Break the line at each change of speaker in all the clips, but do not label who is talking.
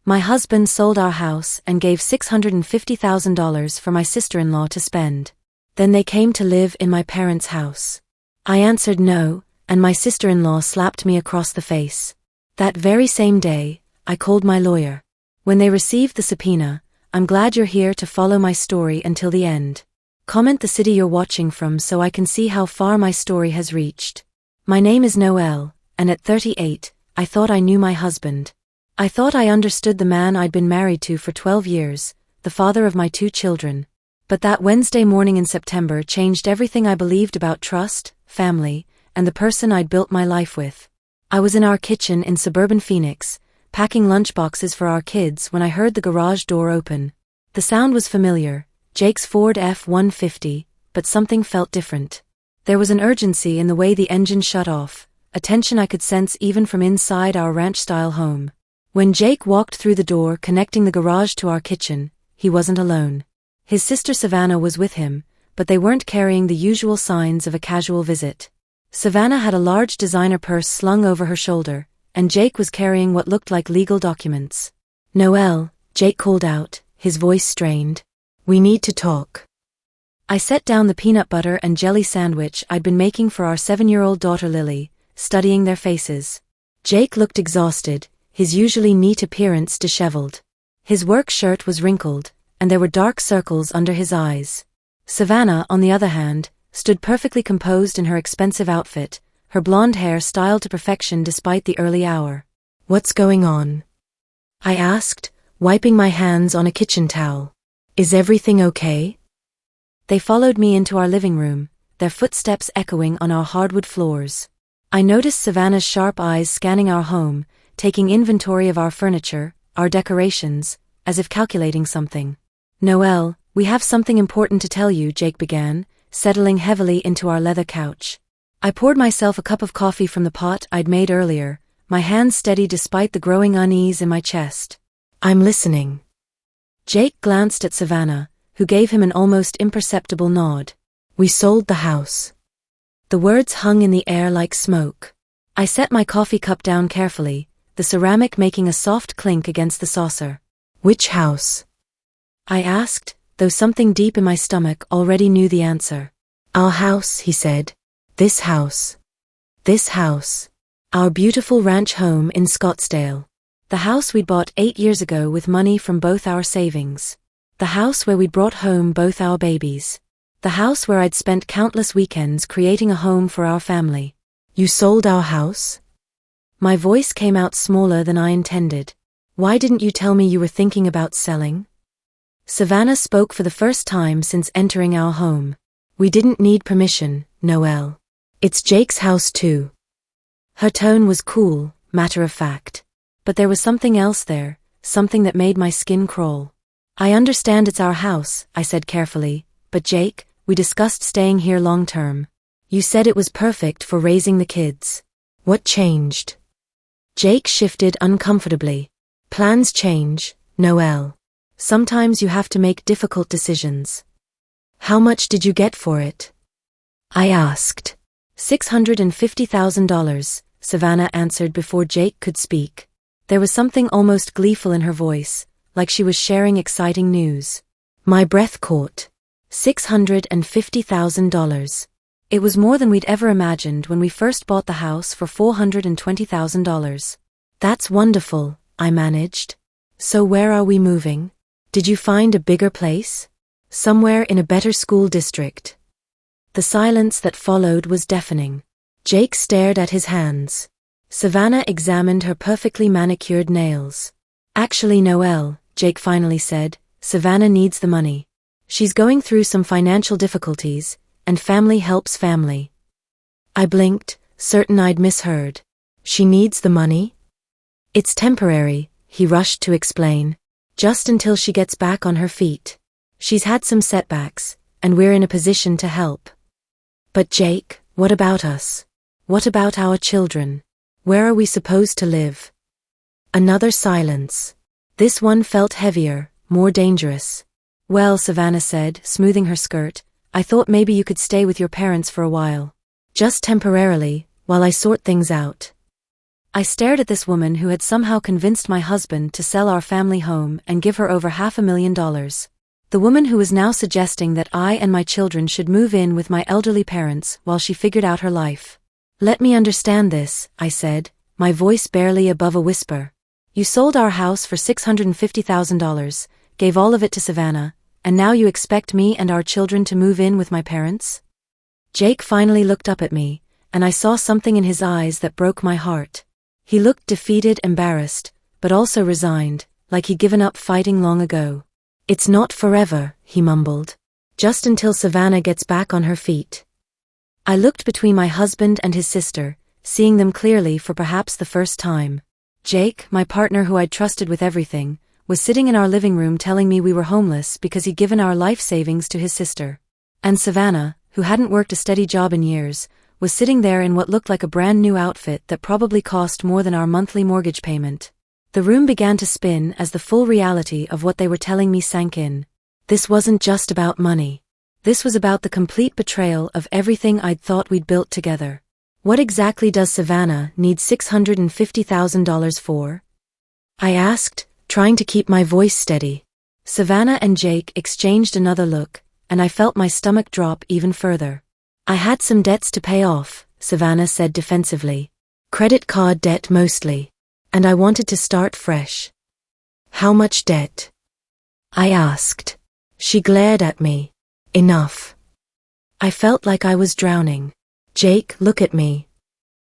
My husband sold our house and gave $650,000 for my sister-in-law to spend. Then they came to live in my parents' house. I answered no, and my sister-in-law slapped me across the face. That very same day, I called my lawyer. When they received the subpoena, I'm glad you're here to follow my story until the end. Comment the city you're watching from so I can see how far my story has reached. My name is Noelle, and at 38, I thought I knew my husband. I thought I understood the man I'd been married to for 12 years, the father of my 2 children. But that Wednesday morning in September changed everything I believed about trust, family, and the person I'd built my life with. I was in our kitchen in suburban Phoenix, packing lunchboxes for our kids when I heard the garage door open. The sound was familiar, Jake's Ford F-150, but something felt different. There was an urgency in the way the engine shut off, a tension I could sense even from inside our ranch-style home. When Jake walked through the door connecting the garage to our kitchen, he wasn't alone. His sister Savannah was with him, but they weren't carrying the usual signs of a casual visit. Savannah had a large designer purse slung over her shoulder, and Jake was carrying what looked like legal documents. "Noelle," Jake called out, his voice strained. "We need to talk." I set down the peanut butter and jelly sandwich I'd been making for our 7-year-old daughter Lily, studying their faces. Jake looked exhausted, his usually neat appearance disheveled. His work shirt was wrinkled, and there were dark circles under his eyes. Savannah, on the other hand, stood perfectly composed in her expensive outfit, her blonde hair styled to perfection despite the early hour. "What's going on?" I asked, wiping my hands on a kitchen towel. "Is everything okay?" They followed me into our living room, their footsteps echoing on our hardwood floors. I noticed Savannah's sharp eyes scanning our home, taking inventory of our furniture, our decorations, as if calculating something. "Noelle, we have something important to tell you," Jake began, settling heavily into our leather couch. I poured myself a cup of coffee from the pot I'd made earlier, my hands steady despite the growing unease in my chest. "I'm listening." Jake glanced at Savannah, who gave him an almost imperceptible nod. "We sold the house." The words hung in the air like smoke. I set my coffee cup down carefully, the ceramic making a soft clink against the saucer. "Which house?" I asked, though something deep in my stomach already knew the answer. "Our house," he said. "This house. This house. Our beautiful ranch home in Scottsdale. The house we'd bought 8 years ago with money from both our savings. The house where we'd brought home both our babies. The house where I'd spent countless weekends creating a home for our family." "You sold our house?" My voice came out smaller than I intended. "Why didn't you tell me you were thinking about selling?" Savannah spoke for the first time since entering our home. "We didn't need permission, Noelle. It's Jake's house too." Her tone was cool, matter-of-fact. But there was something else there, something that made my skin crawl. "I understand it's our house," I said carefully, "but Jake, we discussed staying here long-term. You said it was perfect for raising the kids. What changed?" Jake shifted uncomfortably. "Plans change, Noelle. Sometimes you have to make difficult decisions." "How much did you get for it?" I asked. $650,000, Savannah answered before Jake could speak. There was something almost gleeful in her voice, like she was sharing exciting news. My breath caught. $650,000. It was more than we'd ever imagined when we first bought the house for $420,000. "That's wonderful," I managed. "So where are we moving? Did you find a bigger place? Somewhere in a better school district?" The silence that followed was deafening. Jake stared at his hands. Savannah examined her perfectly manicured nails. "Actually, Noelle," Jake finally said, "Savannah needs the money. She's going through some financial difficulties, and family helps family." I blinked, certain I'd misheard. "She needs the money?" "It's temporary," he rushed to explain. "Just until she gets back on her feet. She's had some setbacks, and we're in a position to help." "But Jake, what about us? What about our children? Where are we supposed to live?" Another silence. This one felt heavier, more dangerous. "Well," Savannah said, smoothing her skirt, "I thought maybe you could stay with your parents for a while. Just temporarily, while I sort things out." I stared at this woman who had somehow convinced my husband to sell our family home and give her over $500,000. The woman who was now suggesting that I and my children should move in with my elderly parents while she figured out her life. Let me understand this, I said, my voice barely above a whisper. You sold our house for $650,000, gave all of it to Savannah, and now you expect me and our children to move in with my parents? Jake finally looked up at me, and I saw something in his eyes that broke my heart. He looked defeated, embarrassed, but also resigned, like he'd given up fighting long ago. It's not forever, he mumbled. Just until Savannah gets back on her feet. I looked between my husband and his sister, seeing them clearly for perhaps the first time. Jake, my partner who I'd trusted with everything, was sitting in our living room telling me we were homeless because he'd given our life savings to his sister. And Savannah, who hadn't worked a steady job in years, was sitting there in what looked like a brand new outfit that probably cost more than our monthly mortgage payment. The room began to spin as the full reality of what they were telling me sank in. This wasn't just about money. This was about the complete betrayal of everything I'd thought we'd built together. What exactly does Savannah need $650,000 for? I asked, trying to keep my voice steady. Savannah and Jake exchanged another look, and I felt my stomach drop even further. I had some debts to pay off, Savannah said defensively. Credit card debt mostly. And I wanted to start fresh. How much debt? I asked. She glared at me. Enough. I felt like I was drowning. Jake, look at me.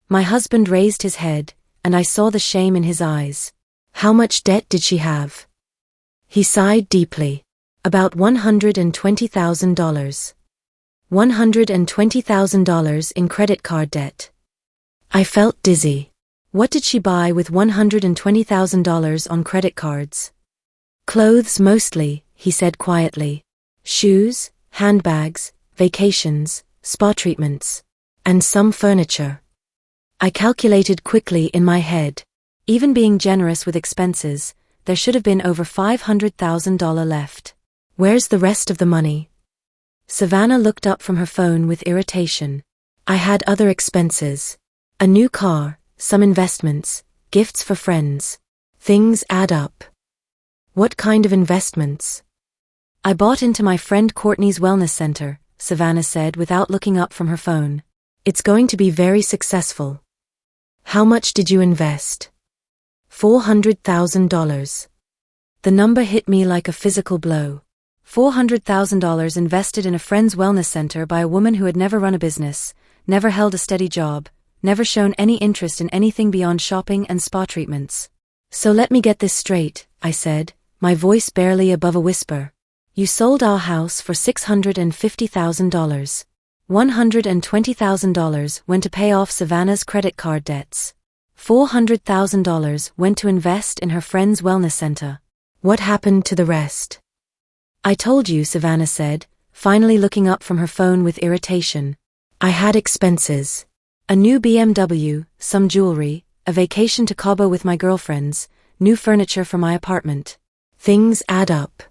My husband raised his head, and I saw the shame in his eyes. How much debt did she have? He sighed deeply. About $120,000. $120,000 in credit card debt. I felt dizzy. What did she buy with $120,000 on credit cards? Clothes mostly, he said quietly. Shoes, handbags, vacations, spa treatments, and some furniture. I calculated quickly in my head. Even being generous with expenses, there should have been over $500,000 left. Where's the rest of the money? Savannah looked up from her phone with irritation. I had other expenses. A new car, some investments, gifts for friends. Things add up. What kind of investments? I bought into my friend Courtney's wellness center, Savannah said without looking up from her phone. It's going to be very successful. How much did you invest? $400,000. The number hit me like a physical blow. $400,000 invested in a friend's wellness center by a woman who had never run a business, never held a steady job, never shown any interest in anything beyond shopping and spa treatments. So let me get this straight, I said, my voice barely above a whisper. You sold our house for $650,000. $120,000 went to pay off Savannah's credit card debts. $400,000 went to invest in her friend's wellness center. What happened to the rest? I told you, Savannah said, finally looking up from her phone with irritation. I had expenses. A new BMW, some jewelry, a vacation to Cabo with my girlfriends, new furniture for my apartment. Things add up.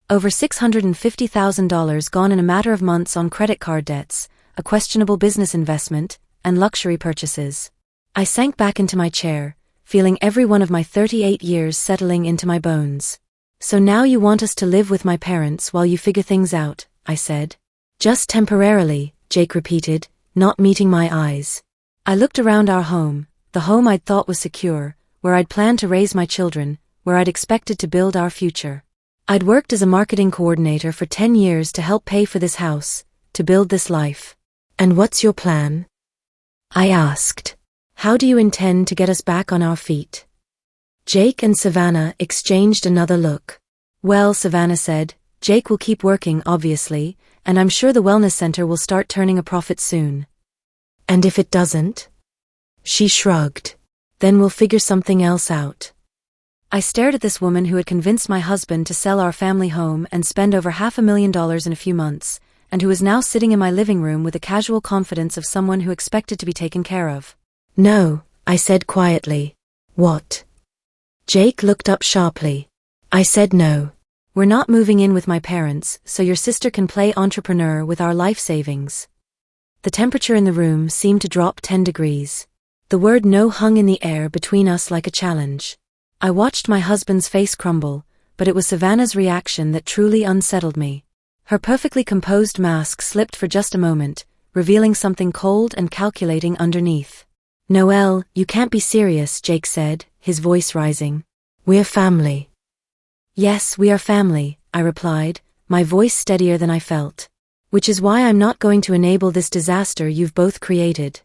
Over $650,000 gone in a matter of months on credit card debts, a questionable business investment, and luxury purchases. I sank back into my chair, feeling every one of my 38 years settling into my bones. So now you want us to live with my parents while you figure things out, I said. Just temporarily, Jake repeated, not meeting my eyes. I looked around our home, the home I'd thought was secure, where I'd planned to raise my children, where I'd expected to build our future. I'd worked as a marketing coordinator for 10 years to help pay for this house, to build this life. And what's your plan? I asked. How do you intend to get us back on our feet? Jake and Savannah exchanged another look. Well, Savannah said, Jake will keep working, obviously, and I'm sure the wellness center will start turning a profit soon. And if it doesn't? She shrugged. Then we'll figure something else out. I stared at this woman who had convinced my husband to sell our family home and spend over $500,000 in a few months, and who was now sitting in my living room with the casual confidence of someone who expected to be taken care of. No, I said quietly. What? Jake looked up sharply. I said no. We're not moving in with my parents, so your sister can play entrepreneur with our life savings. The temperature in the room seemed to drop 10 degrees. The word no hung in the air between us like a challenge. I watched my husband's face crumble, but it was Savannah's reaction that truly unsettled me. Her perfectly composed mask slipped for just a moment, revealing something cold and calculating underneath. "Noelle, you can't be serious," Jake said, his voice rising. "We're family." "Yes, we are family," I replied, my voice steadier than I felt. "Which is why I'm not going to enable this disaster you've both created."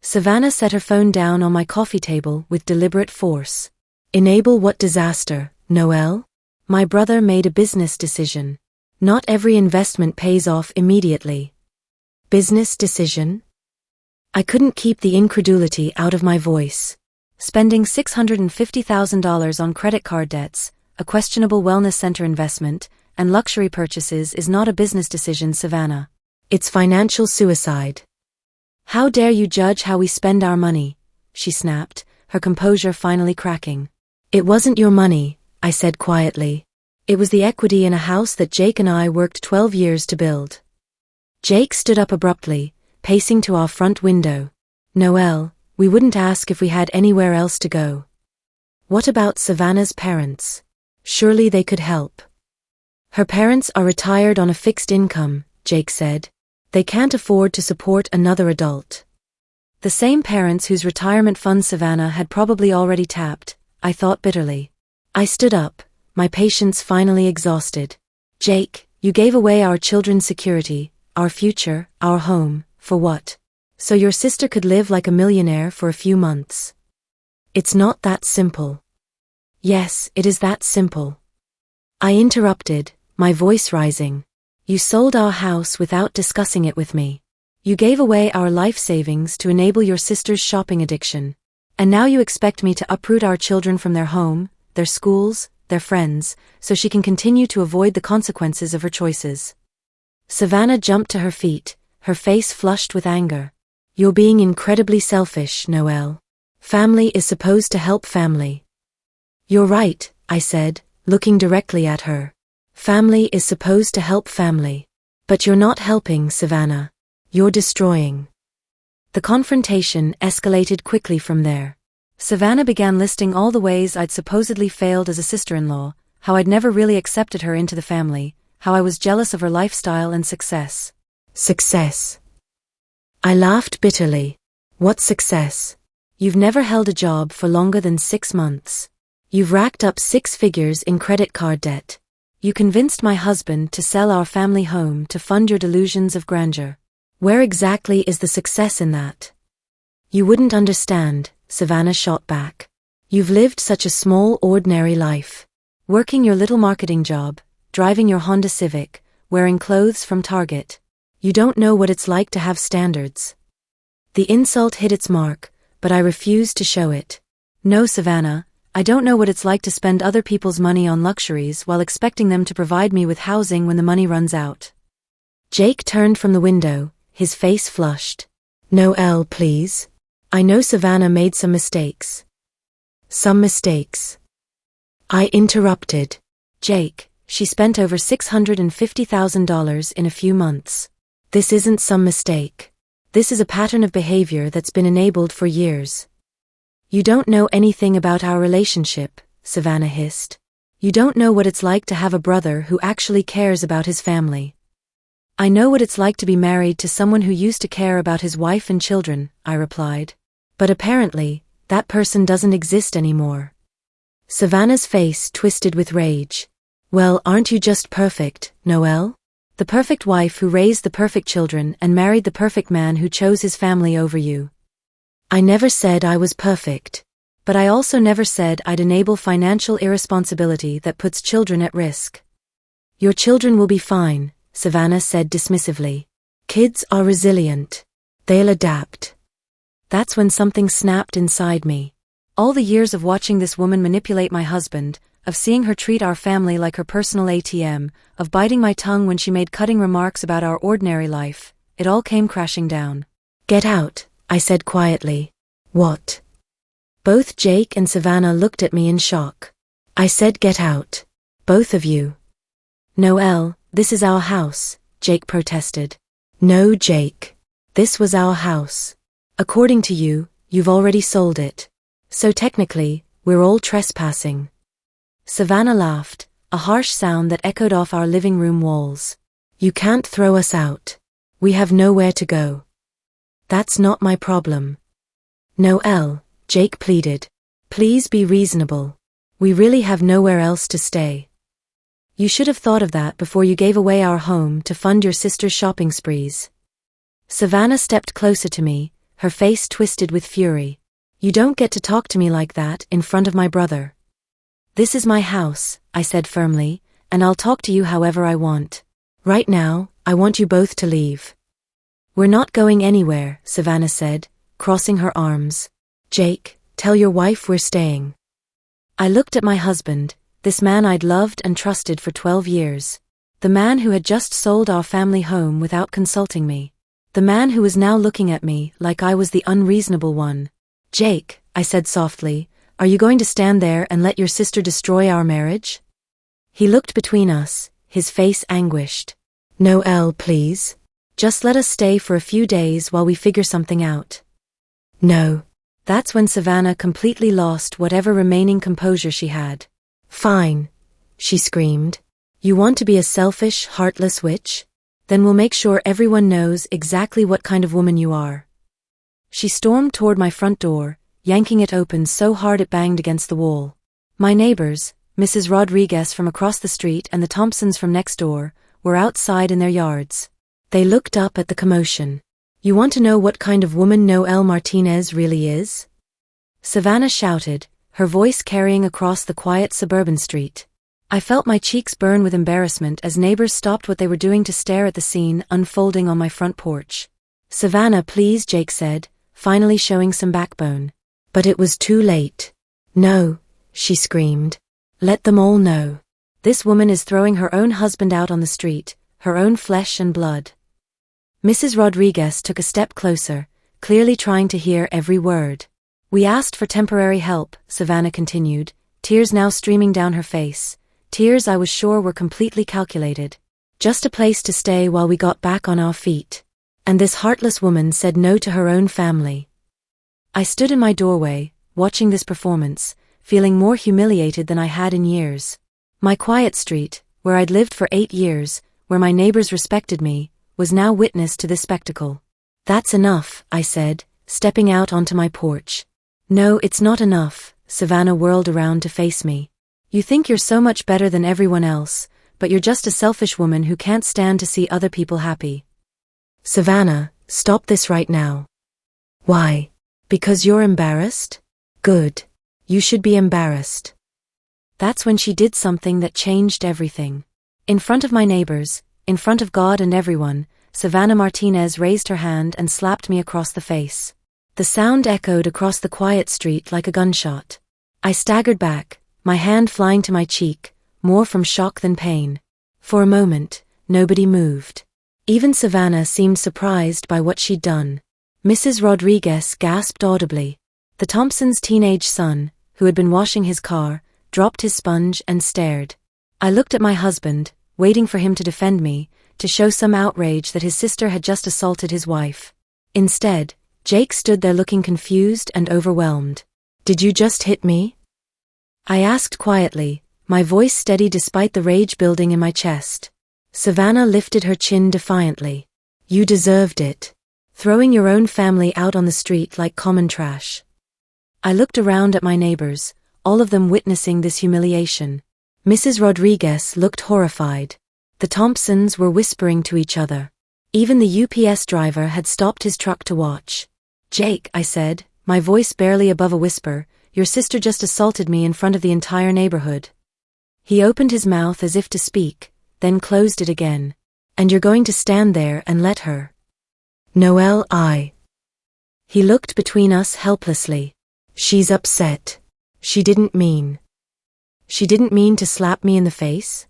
Savannah set her phone down on my coffee table with deliberate force. "Enable what disaster, Noelle?" "My brother made a business decision. Not every investment pays off immediately." "Business decision?" I couldn't keep the incredulity out of my voice. "Spending $650,000 on credit card debts, a questionable wellness center investment, and luxury purchases is not a business decision, Savannah. It's financial suicide." "How dare you judge how we spend our money?" she snapped, her composure finally cracking. "It wasn't your money," I said quietly. "It was the equity in a house that Jake and I worked 12 years to build." Jake stood up abruptly, pacing to our front window. "Noelle, we wouldn't ask if we had anywhere else to go." "What about Savannah's parents? Surely they could help." "Her parents are retired on a fixed income," Jake said. "They can't afford to support another adult." The same parents whose retirement funds Savannah had probably already tapped, I thought bitterly. I stood up, my patience finally exhausted. "Jake, you gave away our children's security, our future, our home, for what? So your sister could live like a millionaire for a few months?" "It's not that simple." "Yes, it is that simple." I interrupted, my voice rising. "You sold our house without discussing it with me. You gave away our life savings to enable your sister's shopping addiction. And now you expect me to uproot our children from their home, their schools, their friends, so she can continue to avoid the consequences of her choices." Savannah jumped to her feet, her face flushed with anger. "You're being incredibly selfish, Noelle. Family is supposed to help family." "You're right," I said, looking directly at her. "Family is supposed to help family. But you're not helping, Savannah. You're destroying." The confrontation escalated quickly from there. Savannah began listing all the ways I'd supposedly failed as a sister-in-law, how I'd never really accepted her into the family, how I was jealous of her lifestyle and success. "Success?" I laughed bitterly. "What success? You've never held a job for longer than 6 months. You've racked up 6 figures in credit card debt. You convinced my husband to sell our family home to fund your delusions of grandeur. Where exactly is the success in that?" "You wouldn't understand," Savannah shot back. "You've lived such a small, ordinary life. Working your little marketing job, driving your Honda Civic, wearing clothes from Target. You don't know what it's like to have standards." The insult hit its mark, but I refused to show it. "No, Savannah, I don't know what it's like to spend other people's money on luxuries while expecting them to provide me with housing when the money runs out." Jake turned from the window, his face flushed. "Noelle, please. I know Savannah made some mistakes." "Some mistakes?" I interrupted. "Jake, she spent over $650,000 in a few months. This isn't some mistake. This is a pattern of behavior that's been enabled for years." "You don't know anything about our relationship," Savannah hissed. "You don't know what it's like to have a brother who actually cares about his family." "I know what it's like to be married to someone who used to care about his wife and children," I replied. "But apparently, that person doesn't exist anymore." Savannah's face twisted with rage. "Well, aren't you just perfect, Noelle? The perfect wife who raised the perfect children and married the perfect man who chose his family over you." "I never said I was perfect. But I also never said I'd enable financial irresponsibility that puts children at risk." "Your children will be fine," Savannah said dismissively. "Kids are resilient. They'll adapt." That's when something snapped inside me. All the years of watching this woman manipulate my husband, of seeing her treat our family like her personal ATM, of biting my tongue when she made cutting remarks about our ordinary life, it all came crashing down. "Get out," I said quietly. "What?" Both Jake and Savannah looked at me in shock. I said get out. Both of you. "Noelle, this is our house," Jake protested. "No, Jake. This was our house. According to you, You've already sold it. So technically, we're all trespassing. Savannah laughed, a harsh sound that echoed off our living room walls. You can't throw us out. We have nowhere to go. That's not my problem. Noelle, Jake pleaded. Please be reasonable. We really have nowhere else to stay. You should have thought of that before you gave away our home to fund your sister's shopping sprees. Savannah stepped closer to me, her face twisted with fury. You don't get to talk to me like that in front of my brother. This is my house, I said firmly, and I'll talk to you however I want. Right now, I want you both to leave. We're not going anywhere, Savannah said, crossing her arms. Jake, tell your wife we're staying. I looked at my husband, this man I'd loved and trusted for 12 years. The man who had just sold our family home without consulting me. The man who was now looking at me like I was the unreasonable one. Jake, I said softly, are you going to stand there and let your sister destroy our marriage? He looked between us, his face anguished. Noelle, please. Just let us stay for a few days while we figure something out. No. That's when Savannah completely lost whatever remaining composure she had. Fine, she screamed. You want to be a selfish, heartless witch? Then we'll make sure everyone knows exactly what kind of woman you are. She stormed toward my front door, yanking it open so hard it banged against the wall. My neighbors, Mrs. Rodriguez from across the street and the Thompsons from next door, were outside in their yards. They looked up at the commotion. You want to know what kind of woman Noelle Martinez really is? Savannah shouted, her voice carrying across the quiet suburban street. I felt my cheeks burn with embarrassment as neighbors stopped what they were doing to stare at the scene unfolding on my front porch. Savannah, please, Jake said, finally showing some backbone. But it was too late. No, she screamed. Let them all know. This woman is throwing her own husband out on the street, her own flesh and blood. Mrs. Rodriguez took a step closer, clearly trying to hear every word. We asked for temporary help, Savannah continued, tears now streaming down her face. Tears I was sure were completely calculated. Just a place to stay while we got back on our feet. And this heartless woman said no to her own family. I stood in my doorway, watching this performance, feeling more humiliated than I had in years. My quiet street, where I'd lived for 8 years, where my neighbors respected me, was now witness to this spectacle. That's enough, I said, stepping out onto my porch. No, it's not enough, Savannah whirled around to face me. You think you're so much better than everyone else, but you're just a selfish woman who can't stand to see other people happy. Savannah, stop this right now. Why? Because you're embarrassed? Good. You should be embarrassed. That's when she did something that changed everything. In front of my neighbors, in front of God and everyone, Savannah Martinez raised her hand and slapped me across the face. The sound echoed across the quiet street like a gunshot. I staggered back, my hand flying to my cheek, more from shock than pain. For a moment, nobody moved. Even Savannah seemed surprised by what she'd done. Mrs. Rodriguez gasped audibly. The Thompsons' teenage son, who had been washing his car, dropped his sponge and stared. I looked at my husband, waiting for him to defend me, to show some outrage that his sister had just assaulted his wife. Instead, Jake stood there looking confused and overwhelmed. Did you just hit me? I asked quietly, my voice steady despite the rage building in my chest. Savannah lifted her chin defiantly. You deserved it. Throwing your own family out on the street like common trash. I looked around at my neighbors, all of them witnessing this humiliation. Mrs. Rodriguez looked horrified. The Thompsons were whispering to each other. Even the UPS driver had stopped his truck to watch. Jake, I said, my voice barely above a whisper, your sister just assaulted me in front of the entire neighborhood. He opened his mouth as if to speak, then closed it again. And you're going to stand there and let her? Noelle, He looked between us helplessly. She's upset. She didn't mean to slap me in the face?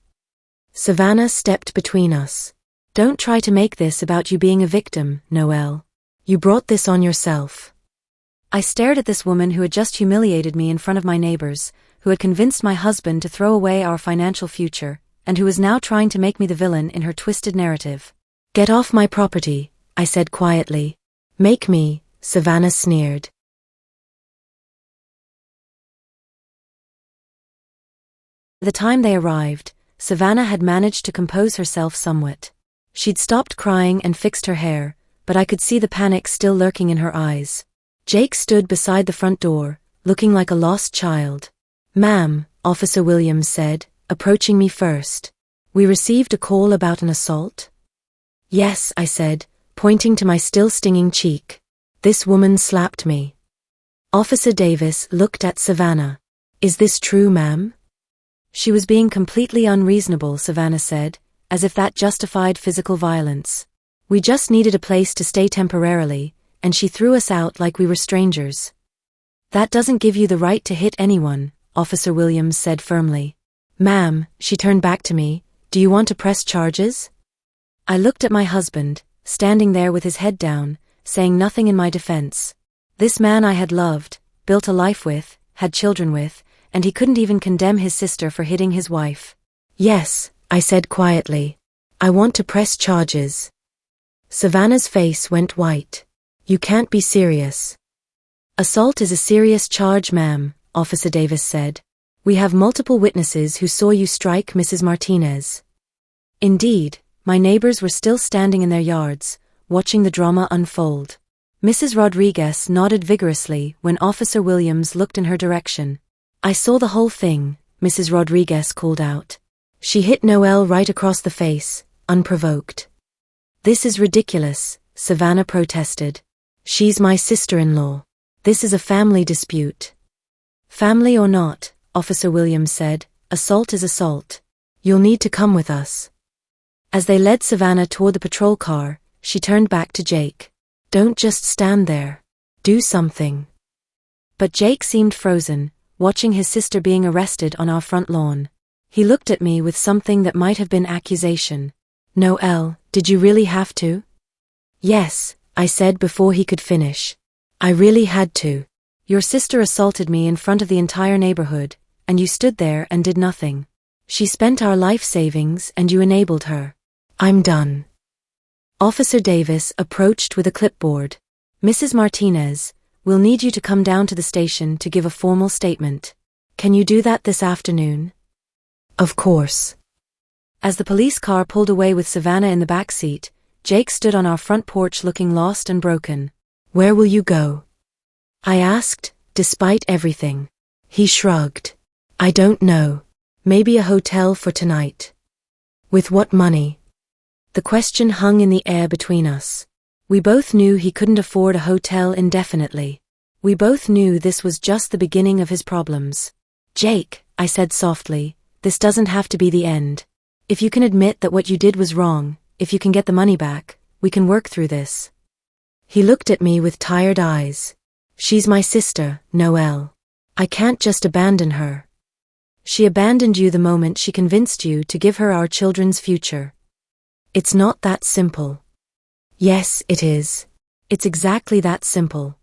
Savannah stepped between us. Don't try to make this about you being a victim, Noelle. You brought this on yourself. I stared at this woman who had just humiliated me in front of my neighbors, who had convinced my husband to throw away our financial future, and who was now trying to make me the villain in her twisted narrative. Get off my property, I said quietly. Make me, Savannah sneered. The time they arrived, Savannah had managed to compose herself somewhat. She'd stopped crying and fixed her hair, but I could see the panic still lurking in her eyes. Jake stood beside the front door, looking like a lost child. "Ma'am," Officer Williams said, approaching me first. "We received a call about an assault?" "Yes," I said, pointing to my still stinging cheek. "This woman slapped me." Officer Davis looked at Savannah. "Is this true, ma'am?" "She was being completely unreasonable," Savannah said, as if that justified physical violence. "We just needed a place to stay temporarily, and she threw us out like we were strangers." "That doesn't give you the right to hit anyone," Officer Williams said firmly. "Ma'am," she turned back to me, "do you want to press charges?" I looked at my husband, standing there with his head down, saying nothing in my defense. This man I had loved, built a life with, had children with, and he couldn't even condemn his sister for hitting his wife. "Yes," I said quietly. "I want to press charges." Savannah's face went white. "You can't be serious." "Assault is a serious charge, ma'am," Officer Davis said. "We have multiple witnesses who saw you strike Mrs. Martinez." Indeed, my neighbors were still standing in their yards, watching the drama unfold. Mrs. Rodriguez nodded vigorously when Officer Williams looked in her direction. "I saw the whole thing," Mrs. Rodriguez called out. "She hit Noelle right across the face, unprovoked." "This is ridiculous," Savannah protested. "She's my sister-in-law. This is a family dispute." "Family or not," Officer Williams said, "assault is assault. You'll need to come with us." As they led Savannah toward the patrol car, she turned back to Jake. "Don't just stand there. Do something." But Jake seemed frozen, watching his sister being arrested on our front lawn. He looked at me with something that might have been accusation. "Noelle, did you really have to?" "Yes," I said before he could finish. "I really had to. Your sister assaulted me in front of the entire neighborhood, and you stood there and did nothing. She spent our life savings and you enabled her." "I'm done." Officer Davis approached with a clipboard. "Mrs. Martinez, we'll need you to come down to the station to give a formal statement. Can you do that this afternoon?" "Of course." As the police car pulled away with Savannah in the back seat, Jake stood on our front porch looking lost and broken. "Where will you go?" I asked, despite everything. He shrugged. "I don't know. Maybe a hotel for tonight." "With what money?" The question hung in the air between us. We both knew he couldn't afford a hotel indefinitely. We both knew this was just the beginning of his problems. "Jake," I said softly, "this doesn't have to be the end. If you can admit that what you did was wrong, if you can get the money back, we can work through this." He looked at me with tired eyes. "She's my sister, Noelle. I can't just abandon her." "She abandoned you the moment she convinced you to give her our children's future." "It's not that simple." "Yes, it is. It's exactly that simple."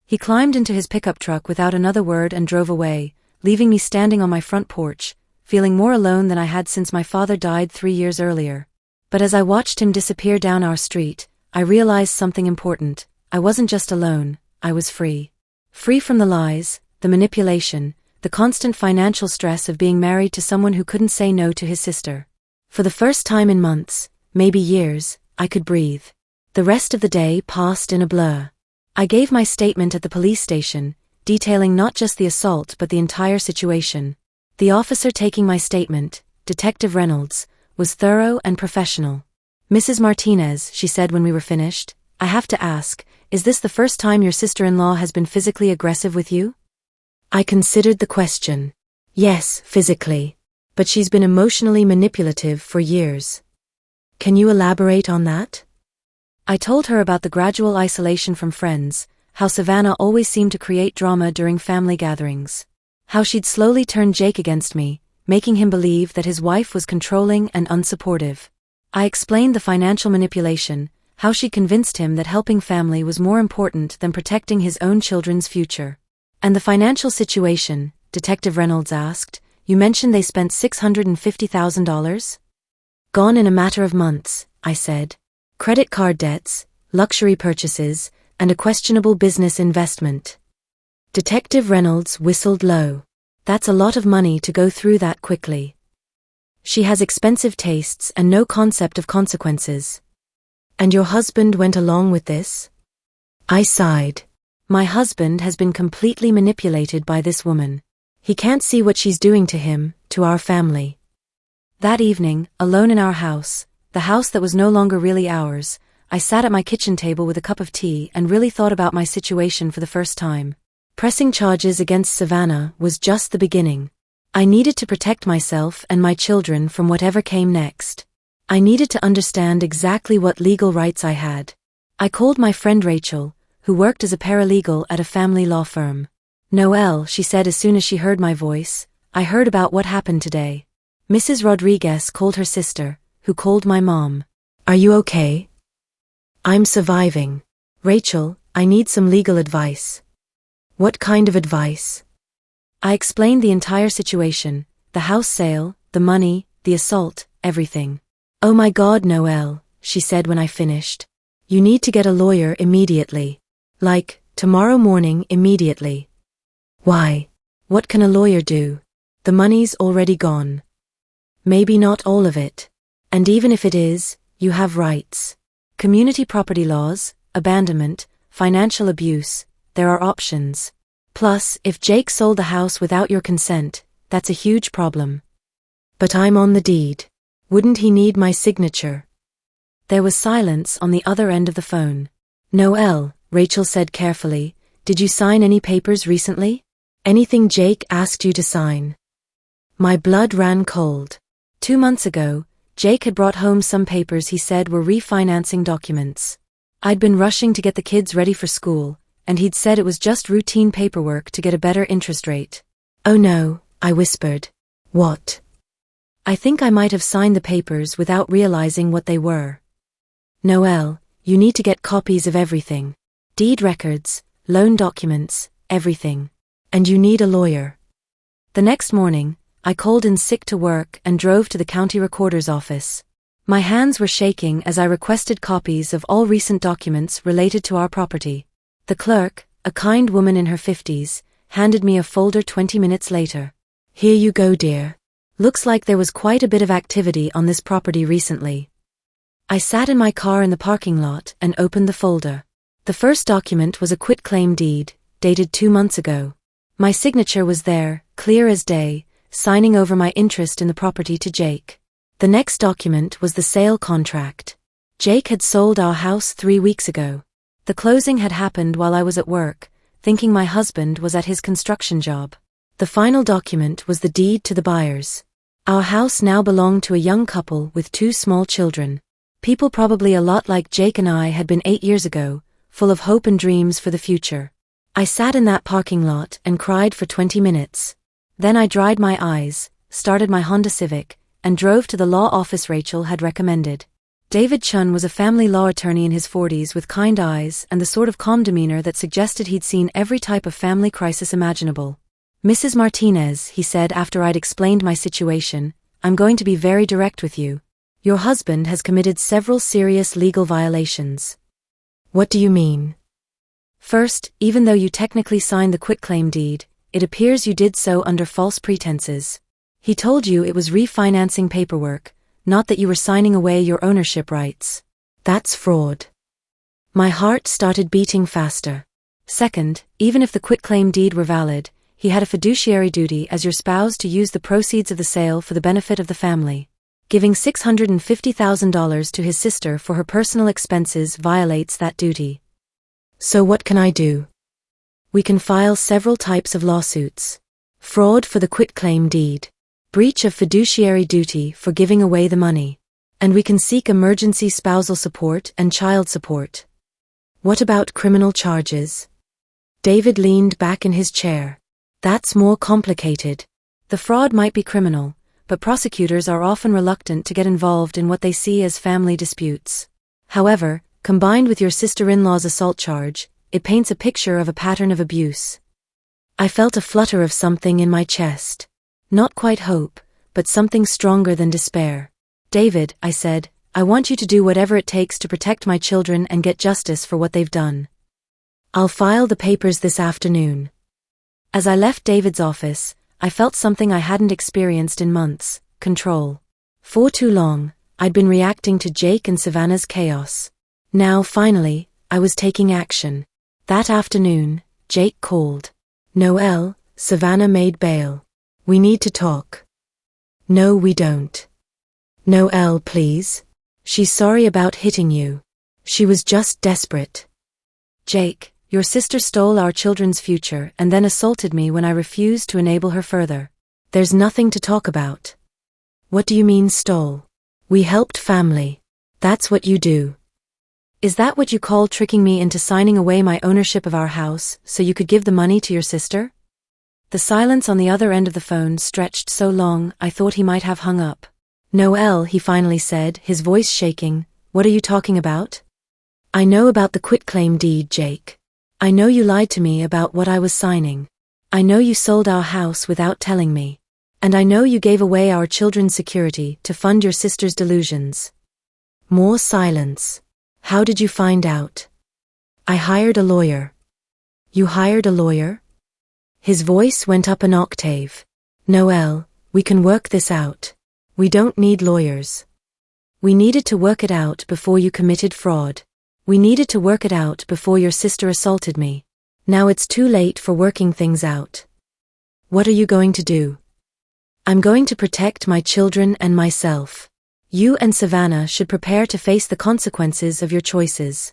He climbed into his pickup truck without another word and drove away, leaving me standing on my front porch, feeling more alone than I had since my father died 3 years earlier. But as I watched him disappear down our street, I realized something important. I wasn't just alone, I was free. Free from the lies, the manipulation, the constant financial stress of being married to someone who couldn't say no to his sister. For the first time in months, maybe years, I could breathe. The rest of the day passed in a blur. I gave my statement at the police station, detailing not just the assault but the entire situation. The officer taking my statement, Detective Reynolds, was thorough and professional. "Mrs. Martinez," she said when we were finished, "I have to ask, is this the first time your sister-in-law has been physically aggressive with you?" I considered the question. "Yes, physically. But she's been emotionally manipulative for years." "Can you elaborate on that?" I told her about the gradual isolation from friends, how Savannah always seemed to create drama during family gatherings. How she'd slowly turned Jake against me, making him believe that his wife was controlling and unsupportive. I explained the financial manipulation, how she'd convinced him that helping family was more important than protecting his own children's future. "And the financial situation?" Detective Reynolds asked. "You mentioned they spent $650,000? "Gone in a matter of months," I said. "Credit card debts, luxury purchases, and a questionable business investment." Detective Reynolds whistled low. That's a lot of money to go through that quickly. She has expensive tastes and no concept of consequences. And your husband went along with this? I sighed. My husband has been completely manipulated by this woman. He can't see what she's doing to him, to our family. That evening, alone in our house, the house that was no longer really ours, I sat at my kitchen table with a cup of tea and really thought about my situation for the first time. Pressing charges against Savannah was just the beginning. I needed to protect myself and my children from whatever came next. I needed to understand exactly what legal rights I had. I called my friend Rachel, who worked as a paralegal at a family law firm. Noelle, she said as soon as she heard my voice, I heard about what happened today. Mrs. Rodriguez called her sister, who called my mom. Are you okay? I'm surviving. Rachel, I need some legal advice. What kind of advice? I explained the entire situation, the house sale, the money, the assault, everything. Oh my God, Noelle, she said when I finished. You need to get a lawyer immediately. Like, tomorrow morning immediately. Why? What can a lawyer do? The money's already gone. Maybe not all of it. And even if it is, you have rights. Community property laws, abandonment, financial abuse, there are options. Plus, if Jake sold the house without your consent, that's a huge problem. But I'm on the deed. Wouldn't he need my signature? There was silence on the other end of the phone. Noelle, Rachel said carefully, did you sign any papers recently? Anything Jake asked you to sign? My blood ran cold. 2 months ago, Jake had brought home some papers he said were refinancing documents. I'd been rushing to get the kids ready for school, and he'd said it was just routine paperwork to get a better interest rate. Oh no, I whispered. What? I think I might have signed the papers without realizing what they were. Noelle, you need to get copies of everything. Deed records, loan documents, everything. And you need a lawyer. The next morning, I called in sick to work and drove to the county recorder's office. My hands were shaking as I requested copies of all recent documents related to our property. The clerk, a kind woman in her 50s, handed me a folder 20 minutes later. Here you go, dear. Looks like there was quite a bit of activity on this property recently. I sat in my car in the parking lot and opened the folder. The first document was a quitclaim deed, dated 2 months ago. My signature was there, clear as day, signing over my interest in the property to Jake. The next document was the sale contract. Jake had sold our house 3 weeks ago. The closing had happened while I was at work, thinking my husband was at his construction job. The final document was the deed to the buyers. Our house now belonged to a young couple with 2 small children. People probably a lot like Jake and I had been 8 years ago, full of hope and dreams for the future. I sat in that parking lot and cried for 20 minutes. Then I dried my eyes, started my Honda Civic, and drove to the law office Rachel had recommended. David Chun was a family law attorney in his 40s with kind eyes and the sort of calm demeanor that suggested he'd seen every type of family crisis imaginable. Mrs. Martinez, he said after I'd explained my situation, I'm going to be very direct with you. Your husband has committed several serious legal violations. What do you mean? First, even though you technically signed the quitclaim deed, it appears you did so under false pretenses. He told you it was refinancing paperwork, not that you were signing away your ownership rights. That's fraud. My heart started beating faster. Second, even if the quitclaim deed were valid, he had a fiduciary duty as your spouse to use the proceeds of the sale for the benefit of the family. Giving $650,000 to his sister for her personal expenses violates that duty. So what can I do? We can file several types of lawsuits. Fraud for the quitclaim deed. Breach of fiduciary duty for giving away the money. And we can seek emergency spousal support and child support. What about criminal charges? David leaned back in his chair. That's more complicated. The fraud might be criminal, but prosecutors are often reluctant to get involved in what they see as family disputes. However, combined with your sister-in-law's assault charge, it paints a picture of a pattern of abuse. I felt a flutter of something in my chest. Not quite hope, but something stronger than despair. David, I said, I want you to do whatever it takes to protect my children and get justice for what they've done. I'll file the papers this afternoon. As I left David's office, I felt something I hadn't experienced in months: control. For too long, I'd been reacting to Jake and Savannah's chaos. Now, finally, I was taking action. That afternoon, Jake called. "Noelle, Savannah made bail. We need to talk." "No, we don't." "Noelle, please. She's sorry about hitting you. She was just desperate." "Jake, your sister stole our children's future and then assaulted me when I refused to enable her further. There's nothing to talk about." "What do you mean stole?" "We helped family. That's what you do." "Is that what you call tricking me into signing away my ownership of our house so you could give the money to your sister?" The silence on the other end of the phone stretched so long I thought he might have hung up. "Noelle," he finally said, his voice shaking, "what are you talking about?" "I know about the quitclaim deed, Jake. I know you lied to me about what I was signing. I know you sold our house without telling me. And I know you gave away our children's security to fund your sister's delusions." More silence. "How did you find out?" "I hired a lawyer." "You hired a lawyer?" His voice went up an octave. "Noelle, we can work this out. We don't need lawyers. We needed to work it out before you committed fraud. We needed to work it out before your sister assaulted me. Now it's too late for working things out." "What are you going to do?" "I'm going to protect my children and myself. You and Savannah should prepare to face the consequences of your choices."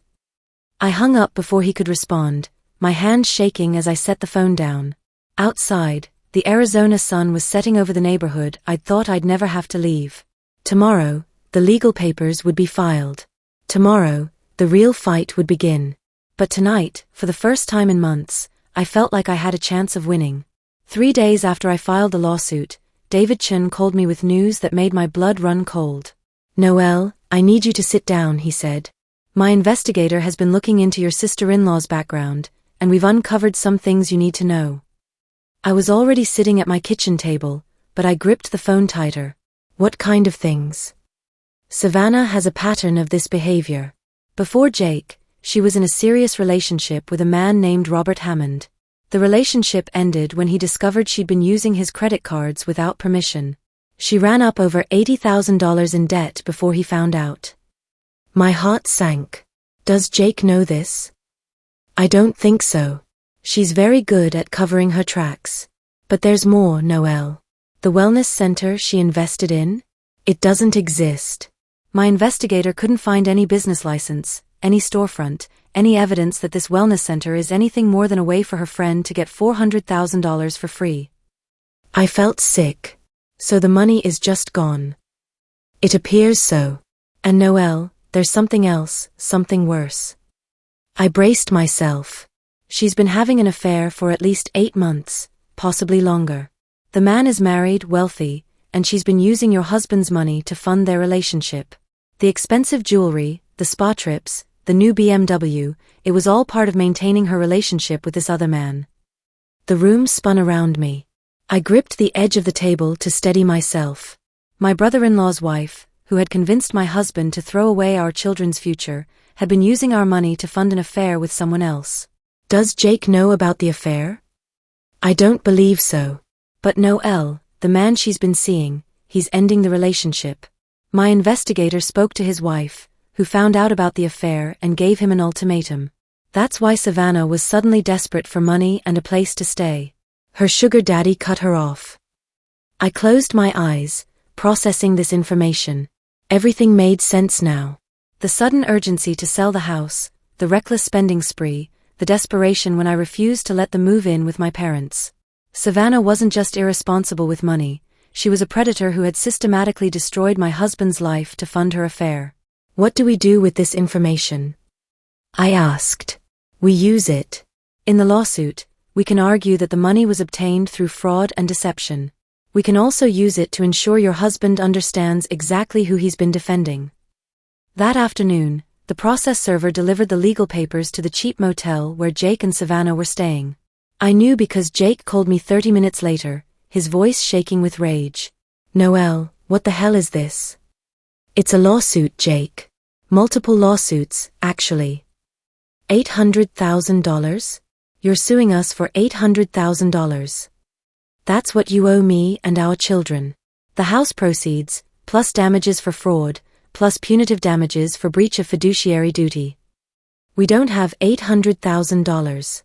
I hung up before he could respond, my hand shaking as I set the phone down. Outside, the Arizona sun was setting over the neighborhood I'd thought I'd never have to leave. Tomorrow, the legal papers would be filed. Tomorrow, the real fight would begin. But tonight, for the first time in months, I felt like I had a chance of winning. 3 days after I filed the lawsuit, David Chun called me with news that made my blood run cold. "Noelle, I need you to sit down," he said. "My investigator has been looking into your sister-in-law's background, and we've uncovered some things you need to know." I was already sitting at my kitchen table, but I gripped the phone tighter. "What kind of things?" "Savannah has a pattern of this behavior. Before Jake, she was in a serious relationship with a man named Robert Hammond. The relationship ended when he discovered she'd been using his credit cards without permission. She ran up over $80,000 in debt before he found out." My heart sank. "Does Jake know this?" "I don't think so. She's very good at covering her tracks. But there's more, Noelle. The wellness center she invested in? It doesn't exist." My investigator couldn't find any business license, any storefront, any evidence that this wellness center is anything more than a way for her friend to get $400,000 for free. I felt sick. "So the money is just gone?" "It appears so. And Noelle, there's something else, something worse." I braced myself. "She's been having an affair for at least 8 months, possibly longer. The man is married, wealthy, and she's been using your husband's money to fund their relationship. The expensive jewelry, the spa trips, the new BMW, it was all part of maintaining her relationship with this other man." The room spun around me. I gripped the edge of the table to steady myself. My brother-in-law's wife, who had convinced my husband to throw away our children's future, had been using our money to fund an affair with someone else. "Does Jake know about the affair?" "I don't believe so." "But Noelle, the man she's been seeing, he's ending the relationship." My investigator spoke to his wife, who found out about the affair and gave him an ultimatum. That's why Savannah was suddenly desperate for money and a place to stay. Her sugar daddy cut her off. I closed my eyes, processing this information. Everything made sense now. The sudden urgency to sell the house, the reckless spending spree, the desperation when I refused to let them move in with my parents. Savannah wasn't just irresponsible with money, she was a predator who had systematically destroyed my husband's life to fund her affair. "What do we do with this information?" I asked. "We use it. In the lawsuit, we can argue that the money was obtained through fraud and deception. We can also use it to ensure your husband understands exactly who he's been defending." That afternoon, the process server delivered the legal papers to the cheap motel where Jake and Savannah were staying. I knew because Jake called me 30 minutes later, his voice shaking with rage. "Noelle, what the hell is this?" "It's a lawsuit, Jake. Multiple lawsuits, actually." $800,000? You're suing us for $800,000. That's what you owe me and our children. The house proceeds, plus damages for fraud, plus punitive damages for breach of fiduciary duty. We don't have $800,000.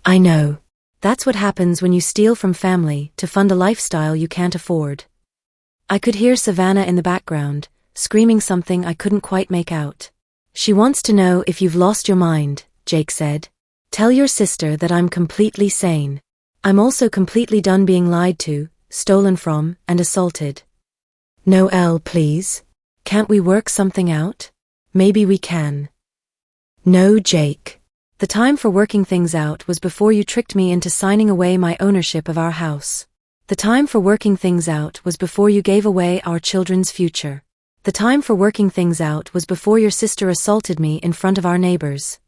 I know. That's what happens when you steal from family to fund a lifestyle you can't afford. I could hear Savannah in the background, screaming something I couldn't quite make out. She wants to know if you've lost your mind, Jake said. Tell your sister that I'm completely sane. I'm also completely done being lied to, stolen from, and assaulted. Noelle, please. Can't we work something out? Maybe we can. No, Jake. The time for working things out was before you tricked me into signing away my ownership of our house. The time for working things out was before you gave away our children's future. The time for working things out was before your sister assaulted me in front of our neighbors.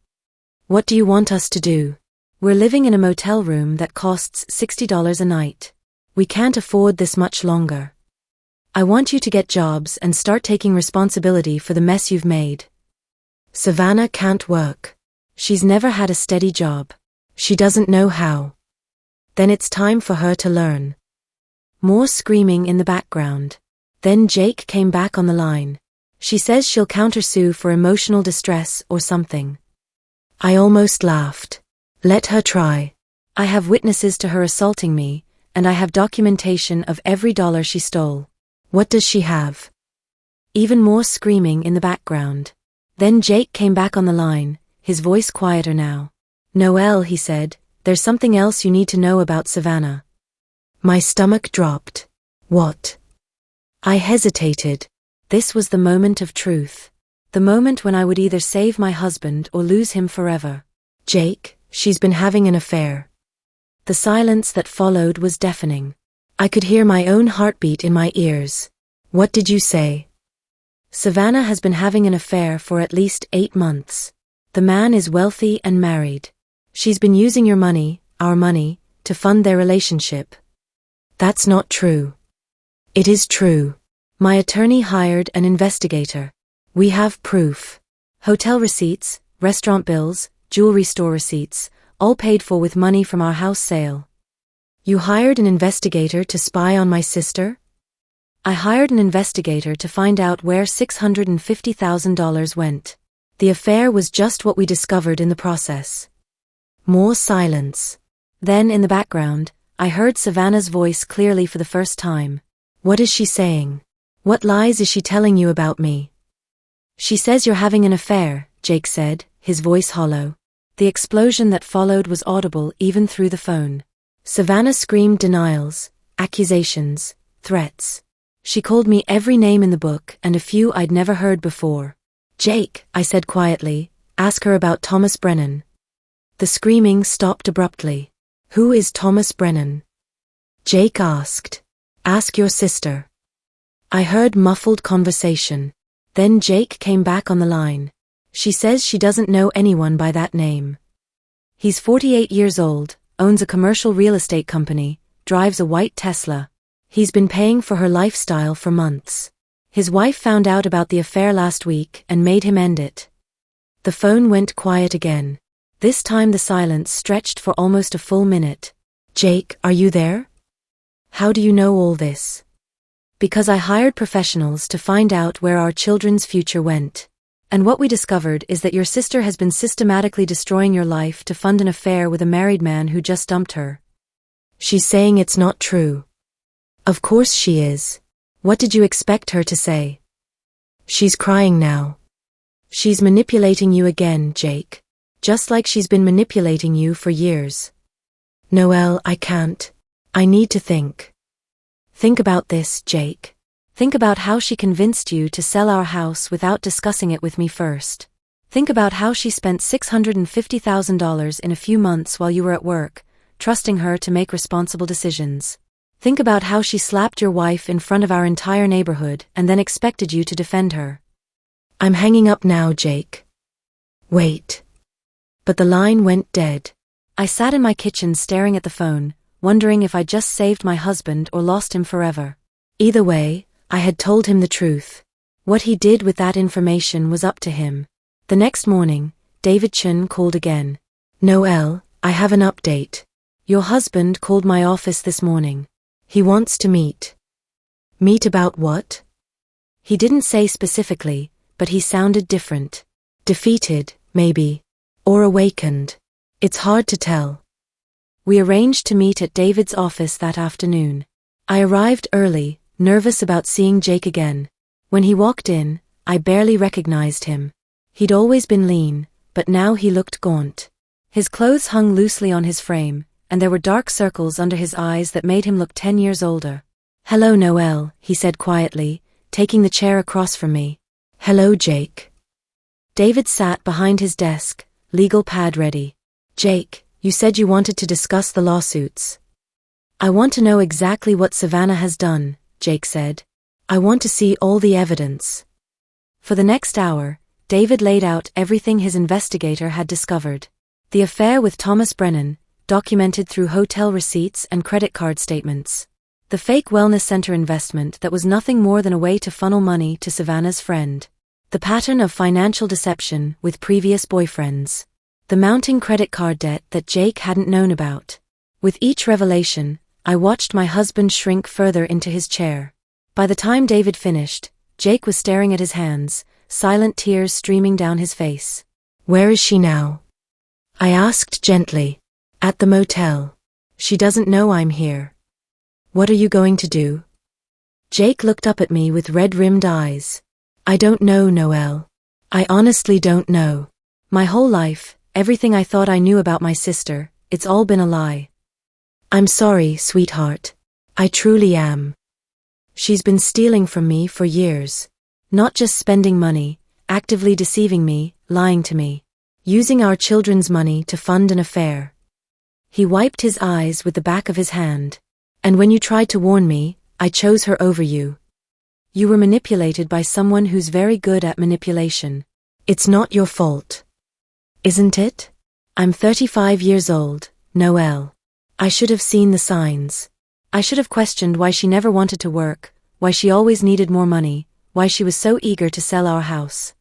What do you want us to do? We're living in a motel room that costs $60 a night. We can't afford this much longer. I want you to get jobs and start taking responsibility for the mess you've made. Savannah can't work. She's never had a steady job. She doesn't know how. Then it's time for her to learn. More screaming in the background. Then Jake came back on the line. She says she'll countersue for emotional distress or something. I almost laughed. Let her try. I have witnesses to her assaulting me, and I have documentation of every dollar she stole. What does she have? Even more screaming in the background. Then Jake came back on the line, his voice quieter now. Noelle, he said, there's something else you need to know about Savannah. My stomach dropped. What? I hesitated. This was the moment of truth. The moment when I would either save my husband or lose him forever. Jake, she's been having an affair. The silence that followed was deafening. I could hear my own heartbeat in my ears. What did you say? Savannah has been having an affair for at least 8 months. The man is wealthy and married. She's been using your money, our money, to fund their relationship. That's not true. It is true. My attorney hired an investigator. We have proof. Hotel receipts, restaurant bills, jewelry store receipts, all paid for with money from our house sale. You hired an investigator to spy on my sister? I hired an investigator to find out where $650,000 went. The affair was just what we discovered in the process. More silence. Then in the background, I heard Savannah's voice clearly for the first time. What is she saying? What lies is she telling you about me? She says you're having an affair, Jake said, his voice hollow. The explosion that followed was audible even through the phone. Savannah screamed denials, accusations, threats. She called me every name in the book and a few I'd never heard before. Jake, I said quietly, ask her about Thomas Brennan. The screaming stopped abruptly. Who is Thomas Brennan? Jake asked. Ask your sister. I heard muffled conversation. Then Jake came back on the line. She says she doesn't know anyone by that name. He's 48 years old, owns a commercial real estate company, drives a white Tesla. He's been paying for her lifestyle for months. His wife found out about the affair last week and made him end it. The phone went quiet again. This time the silence stretched for almost a full minute. Jake, are you there? How do you know all this? Because I hired professionals to find out where our children's future went. And what we discovered is that your sister has been systematically destroying your life to fund an affair with a married man who just dumped her. She's saying it's not true. Of course she is. What did you expect her to say? She's crying now. She's manipulating you again, Jake. Just like she's been manipulating you for years. Noelle, I can't. I need to think. Think about this, Jake. Think about how she convinced you to sell our house without discussing it with me first. Think about how she spent $650,000 in a few months while you were at work, trusting her to make responsible decisions. Think about how she slapped your wife in front of our entire neighborhood and then expected you to defend her. I'm hanging up now, Jake. Wait. But the line went dead. I sat in my kitchen staring at the phone, wondering if I'd just saved my husband or lost him forever. Either way, I had told him the truth. What he did with that information was up to him. The next morning, David Chun called again. Noelle, I have an update. Your husband called my office this morning. He wants to meet. Meet about what? He didn't say specifically, but he sounded different. Defeated, maybe. Or awakened. It's hard to tell. We arranged to meet at David's office that afternoon. I arrived early, nervous about seeing Jake again. When he walked in, I barely recognized him. He'd always been lean, but now he looked gaunt. His clothes hung loosely on his frame, and there were dark circles under his eyes that made him look 10 years older. "Hello, Noelle," he said quietly, taking the chair across from me. "Hello, Jake." David sat behind his desk, legal pad ready. "Jake, you said you wanted to discuss the lawsuits." "I want to know exactly what Savannah has done," Jake said. "I want to see all the evidence." For the next hour, David laid out everything his investigator had discovered. The affair with Thomas Brennan, documented through hotel receipts and credit card statements. The fake wellness center investment that was nothing more than a way to funnel money to Savannah's friend. The pattern of financial deception with previous boyfriends. The mounting credit card debt that Jake hadn't known about. With each revelation, I watched my husband shrink further into his chair. By the time David finished, Jake was staring at his hands, silent tears streaming down his face. "Where is she now?" I asked gently. "At the motel. She doesn't know I'm here." "What are you going to do?" Jake looked up at me with red-rimmed eyes. "I don't know, Noelle. I honestly don't know. My whole life, everything I thought I knew about my sister, it's all been a lie." "I'm sorry, sweetheart. I truly am. She's been stealing from me for years. Not just spending money, actively deceiving me, lying to me. Using our children's money to fund an affair." He wiped his eyes with the back of his hand. "And when you tried to warn me, I chose her over you. You were manipulated by someone who's very good at manipulation. It's not your fault. Isn't it? I'm 35 years old, Noelle. I should have seen the signs. I should have questioned why she never wanted to work, why she always needed more money, why she was so eager to sell our house."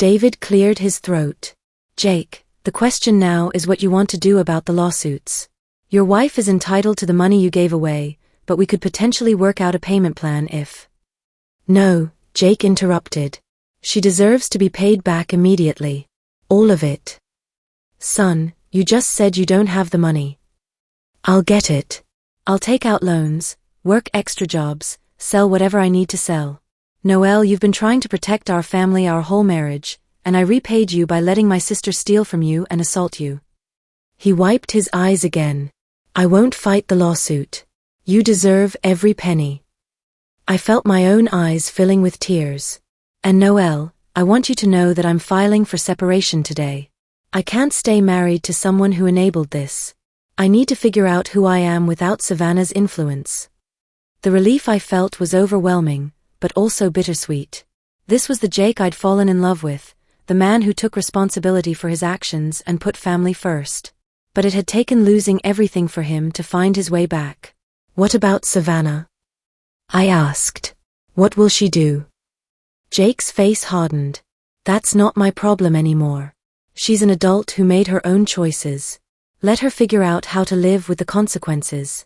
David cleared his throat. "Jake, the question now is what you want to do about the lawsuits. Your wife is entitled to the money you gave away, but we could potentially work out a payment plan if—" "No," Jake interrupted. "She deserves to be paid back immediately. All of it." "Son, you just said you don't have the money." "I'll get it. I'll take out loans, work extra jobs, sell whatever I need to sell. Noelle, you've been trying to protect our family our whole marriage, and I repaid you by letting my sister steal from you and assault you." He wiped his eyes again. "I won't fight the lawsuit. You deserve every penny." I felt my own eyes filling with tears. "And Noelle, I want you to know that I'm filing for separation today. I can't stay married to someone who enabled this. I need to figure out who I am without Savannah's influence." The relief I felt was overwhelming, but also bittersweet. This was the Jake I'd fallen in love with, the man who took responsibility for his actions and put family first. But it had taken losing everything for him to find his way back. "What about Savannah?" I asked. "What will she do?" Jake's face hardened. "That's not my problem anymore. She's an adult who made her own choices. Let her figure out how to live with the consequences."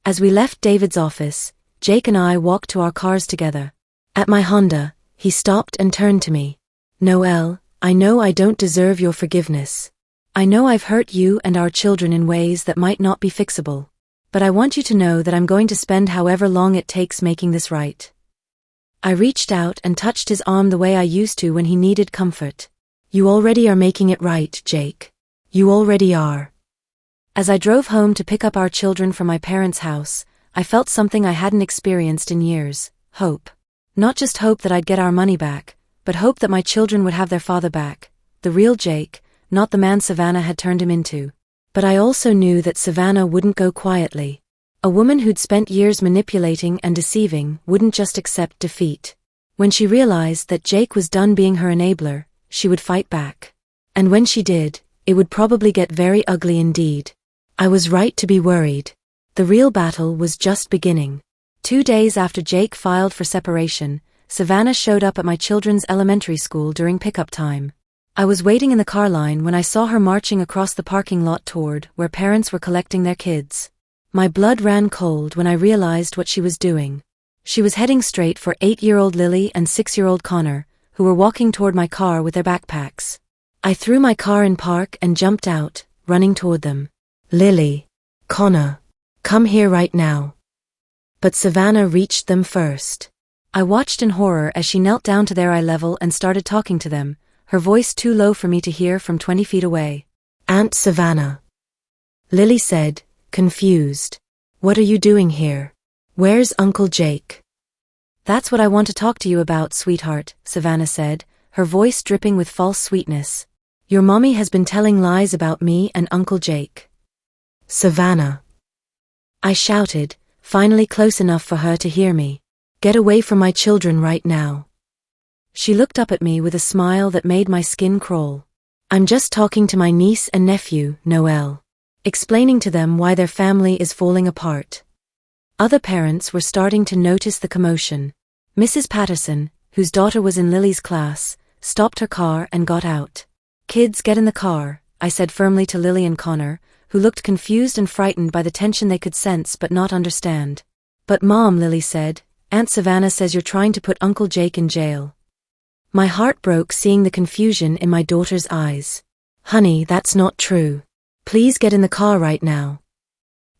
As we left David's office, Jake and I walked to our cars together. At my Honda, he stopped and turned to me. "Noelle, I know I don't deserve your forgiveness. I know I've hurt you and our children in ways that might not be fixable. But I want you to know that I'm going to spend however long it takes making this right." I reached out and touched his arm the way I used to when he needed comfort. "You already are making it right, Jake. You already are." As I drove home to pick up our children from my parents' house, I felt something I hadn't experienced in years: hope. Not just hope that I'd get our money back, but hope that my children would have their father back, the real Jake, not the man Savannah had turned him into. But I also knew that Savannah wouldn't go quietly. A woman who'd spent years manipulating and deceiving wouldn't just accept defeat. When she realized that Jake was done being her enabler, she would fight back. And when she did, it would probably get very ugly indeed. I was right to be worried. The real battle was just beginning. 2 days after Jake filed for separation, Savannah showed up at my children's elementary school during pickup time. I was waiting in the car line when I saw her marching across the parking lot toward where parents were collecting their kids. My blood ran cold when I realized what she was doing. She was heading straight for 8-year-old Lily and 6-year-old Connor, who were walking toward my car with their backpacks. I threw my car in park and jumped out, running toward them. Lily, Connor, come here right now. But Savannah reached them first. I watched in horror as she knelt down to their eye level and started talking to them, her voice too low for me to hear from 20 feet away. Aunt Savannah. Lily said, confused. What are you doing here? Where's Uncle Jake? That's what I want to talk to you about, sweetheart, Savannah said, her voice dripping with false sweetness. Your mommy has been telling lies about me and Uncle Jake. Savannah. I shouted, finally close enough for her to hear me. Get away from my children right now. She looked up at me with a smile that made my skin crawl. I'm just talking to my niece and nephew, Noelle. Explaining to them why their family is falling apart. Other parents were starting to notice the commotion. Mrs. Patterson, whose daughter was in Lily's class, stopped her car and got out. Kids, get in the car, I said firmly to Lily and Connor, who looked confused and frightened by the tension they could sense but not understand. But Mom, Lily said, Aunt Savannah says you're trying to put Uncle Jake in jail. My heart broke seeing the confusion in my daughter's eyes. Honey, that's not true. Please get in the car right now.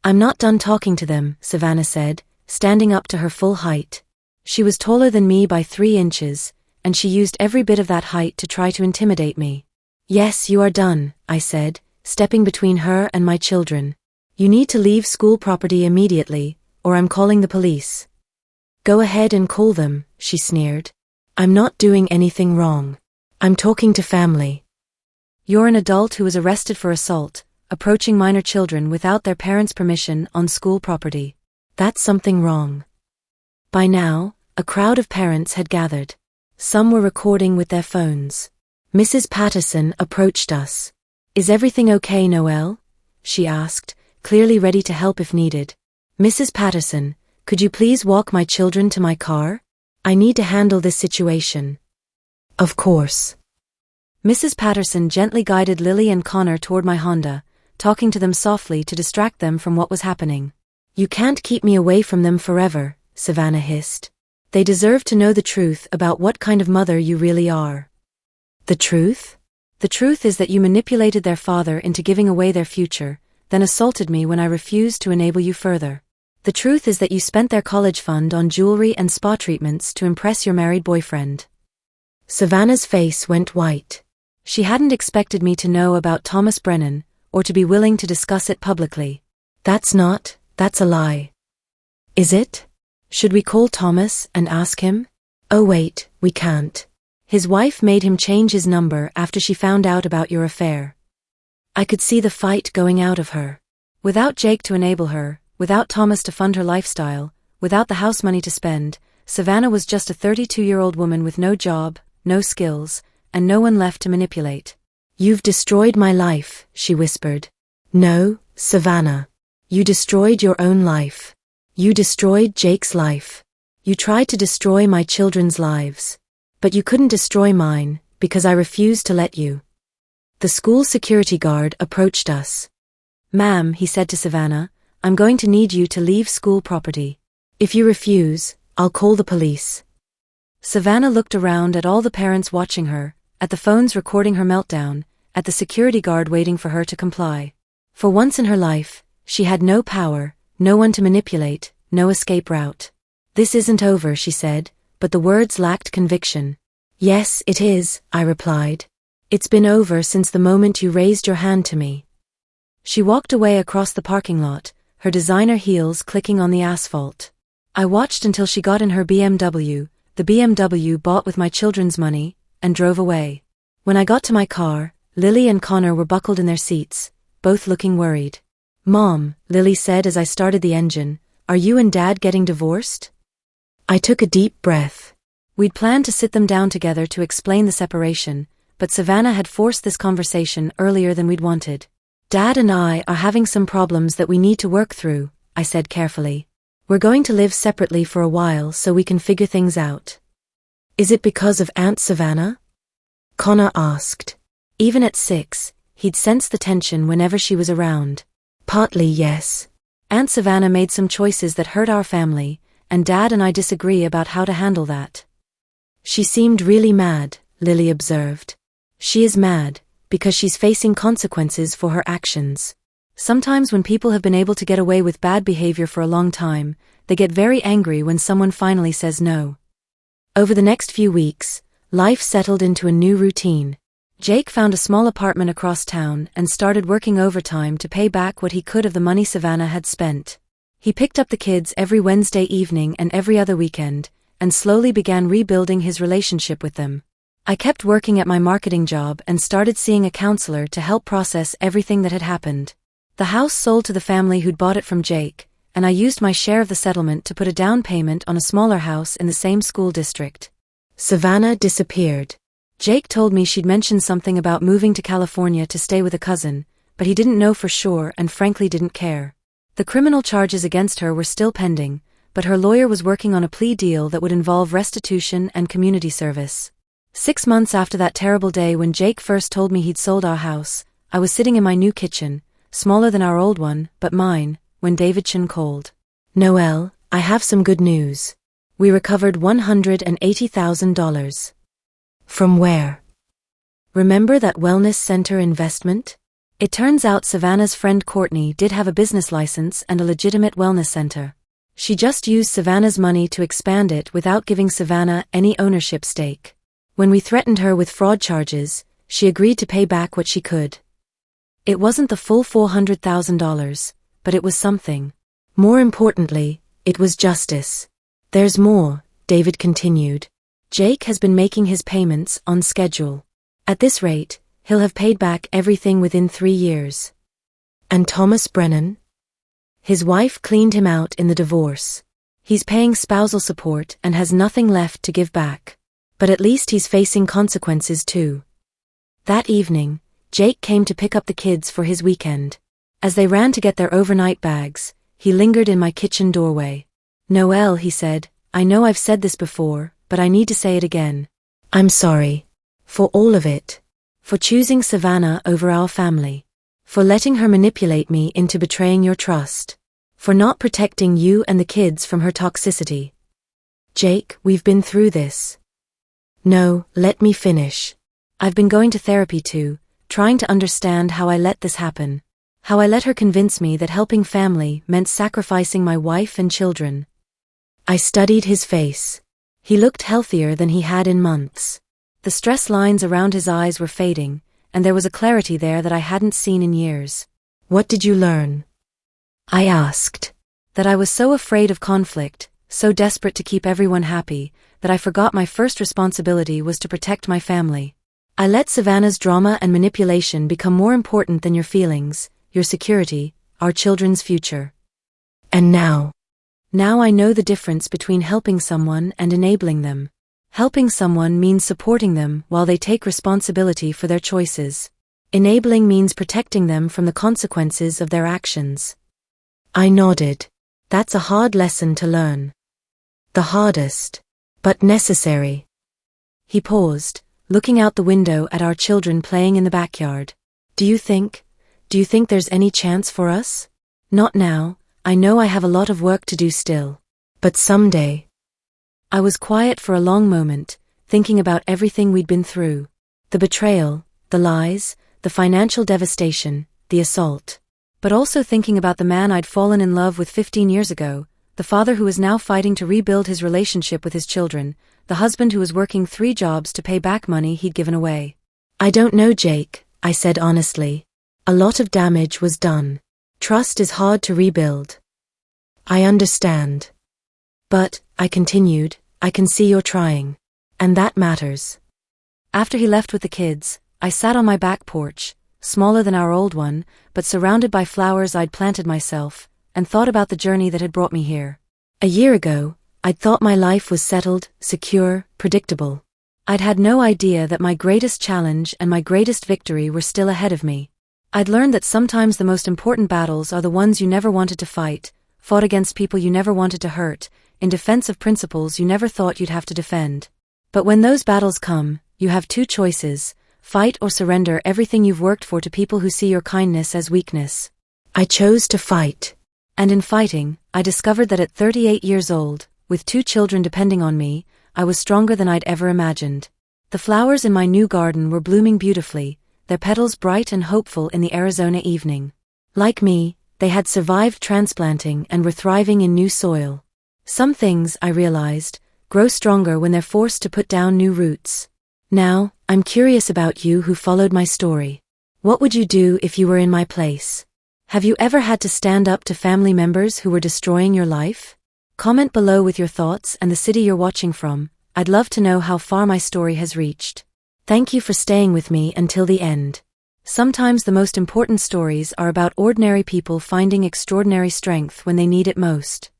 I'm not done talking to them, Savannah said, standing up to her full height. She was taller than me by 3 inches, and she used every bit of that height to try to intimidate me. Yes, you are done, I said, stepping between her and my children. You need to leave school property immediately, or I'm calling the police. Go ahead and call them, she sneered. I'm not doing anything wrong. I'm talking to family. You're an adult who was arrested for assault, approaching minor children without their parents' permission on school property. That's something wrong. By now, a crowd of parents had gathered. Some were recording with their phones. Mrs. Patterson approached us. Is everything okay, Noelle? She asked, clearly ready to help if needed. Mrs. Patterson, could you please walk my children to my car? I need to handle this situation. Of course. Mrs. Patterson gently guided Lily and Connor toward my Honda, talking to them softly to distract them from what was happening. You can't keep me away from them forever, Savannah hissed. They deserve to know the truth about what kind of mother you really are. The truth? The truth is that you manipulated their father into giving away their future, then assaulted me when I refused to enable you further. The truth is that you spent their college fund on jewelry and spa treatments to impress your married boyfriend. Savannah's face went white. She hadn't expected me to know about Thomas Brennan, or to be willing to discuss it publicly. That's a lie. Is it? Should we call Thomas and ask him? Oh wait, we can't. His wife made him change his number after she found out about your affair. I could see the fight going out of her. Without Jake to enable her, without Thomas to fund her lifestyle, without the house money to spend, Savannah was just a 32-year-old woman with no job, no skills, and no one left to manipulate. You've destroyed my life, she whispered. No, Savannah. You destroyed your own life. You destroyed Jake's life. You tried to destroy my children's lives. But you couldn't destroy mine, because I refused to let you. The school security guard approached us. Ma'am, he said to Savannah, I'm going to need you to leave school property. If you refuse, I'll call the police. Savannah looked around at all the parents watching her, at the phones recording her meltdown, at the security guard waiting for her to comply. For once in her life, she had no power, no one to manipulate, no escape route. This isn't over, she said, but the words lacked conviction. Yes, it is, I replied. It's been over since the moment you raised your hand to me. She walked away across the parking lot, her designer heels clicking on the asphalt. I watched until she got in her BMW, the BMW bought with my children's money, and drove away. When I got to my car, Lily and Connor were buckled in their seats, both looking worried. Mom, Lily said as I started the engine, are you and Dad getting divorced? I took a deep breath. We'd planned to sit them down together to explain the separation, but Savannah had forced this conversation earlier than we'd wanted. Dad and I are having some problems that we need to work through, I said carefully. We're going to live separately for a while so we can figure things out. Is it because of Aunt Savannah? Connor asked. Even at 6, he'd sense the tension whenever she was around. Partly yes. Aunt Savannah made some choices that hurt our family, and Dad and I disagree about how to handle that. She seemed really mad, Lily observed. She is mad, because she's facing consequences for her actions. Sometimes when people have been able to get away with bad behavior for a long time, they get very angry when someone finally says no. Over the next few weeks, life settled into a new routine. Jake found a small apartment across town and started working overtime to pay back what he could of the money Savannah had spent. He picked up the kids every Wednesday evening and every other weekend, and slowly began rebuilding his relationship with them. I kept working at my marketing job and started seeing a counselor to help process everything that had happened. The house sold to the family who'd bought it from Jake, and I used my share of the settlement to put a down payment on a smaller house in the same school district. Savannah disappeared. Jake told me she'd mentioned something about moving to California to stay with a cousin, but he didn't know for sure and frankly didn't care. The criminal charges against her were still pending, but her lawyer was working on a plea deal that would involve restitution and community service. 6 months after that terrible day when Jake first told me he'd sold our house, I was sitting in my new kitchen, smaller than our old one, but mine, when David Chin called. Noelle, I have some good news. We recovered $180,000. From where? Remember that wellness center investment? It turns out Savannah's friend Courtney did have a business license and a legitimate wellness center. She just used Savannah's money to expand it without giving Savannah any ownership stake. When we threatened her with fraud charges, she agreed to pay back what she could. It wasn't the full $400,000, but it was something. More importantly, it was justice. There's more, David continued. Jake has been making his payments on schedule. At this rate, he'll have paid back everything within 3 years. And Thomas Brennan? His wife cleaned him out in the divorce. He's paying spousal support and has nothing left to give back. But at least he's facing consequences too. That evening, Jake came to pick up the kids for his weekend. As they ran to get their overnight bags, he lingered in my kitchen doorway. Noelle, he said, I know I've said this before, but I need to say it again. I'm sorry. For all of it. For choosing Savannah over our family. For letting her manipulate me into betraying your trust. For not protecting you and the kids from her toxicity. Jake, we've been through this. No, let me finish. I've been going to therapy too, trying to understand how I let this happen. How I let her convince me that helping family meant sacrificing my wife and children. I studied his face. He looked healthier than he had in months. The stress lines around his eyes were fading, and there was a clarity there that I hadn't seen in years. What did you learn? I asked. That I was so afraid of conflict, so desperate to keep everyone happy, that I forgot my first responsibility was to protect my family. I let Savannah's drama and manipulation become more important than your feelings, your security, our children's future. And now? Now I know the difference between helping someone and enabling them. Helping someone means supporting them while they take responsibility for their choices. Enabling means protecting them from the consequences of their actions. I nodded. That's a hard lesson to learn. The hardest, but necessary. He paused, looking out the window at our children playing in the backyard. Do you think there's any chance for us? Not now. I know I have a lot of work to do still. But someday. I was quiet for a long moment, thinking about everything we'd been through. The betrayal, the lies, the financial devastation, the assault. But also thinking about the man I'd fallen in love with 15 years ago, the father who was now fighting to rebuild his relationship with his children, the husband who was working 3 jobs to pay back money he'd given away. I don't know, Jake, I said honestly. A lot of damage was done. Trust is hard to rebuild. I understand. But, I continued, I can see you're trying. And that matters. After he left with the kids, I sat on my back porch, smaller than our old one, but surrounded by flowers I'd planted myself, and thought about the journey that had brought me here. A year ago, I'd thought my life was settled, secure, predictable. I'd had no idea that my greatest challenge and my greatest victory were still ahead of me. I'd learned that sometimes the most important battles are the ones you never wanted to fight, fought against people you never wanted to hurt, in defense of principles you never thought you'd have to defend. But when those battles come, you have 2 choices, fight or surrender everything you've worked for to people who see your kindness as weakness. I chose to fight. And in fighting, I discovered that at 38 years old, with 2 children depending on me, I was stronger than I'd ever imagined. The flowers in my new garden were blooming beautifully, their petals bright and hopeful in the Arizona evening. Like me, they had survived transplanting and were thriving in new soil. Some things, I realized, grow stronger when they're forced to put down new roots. Now, I'm curious about you who followed my story. What would you do if you were in my place? Have you ever had to stand up to family members who were destroying your life? Comment below with your thoughts and the city you're watching from. I'd love to know how far my story has reached. Thank you for staying with me until the end. Sometimes the most important stories are about ordinary people finding extraordinary strength when they need it most.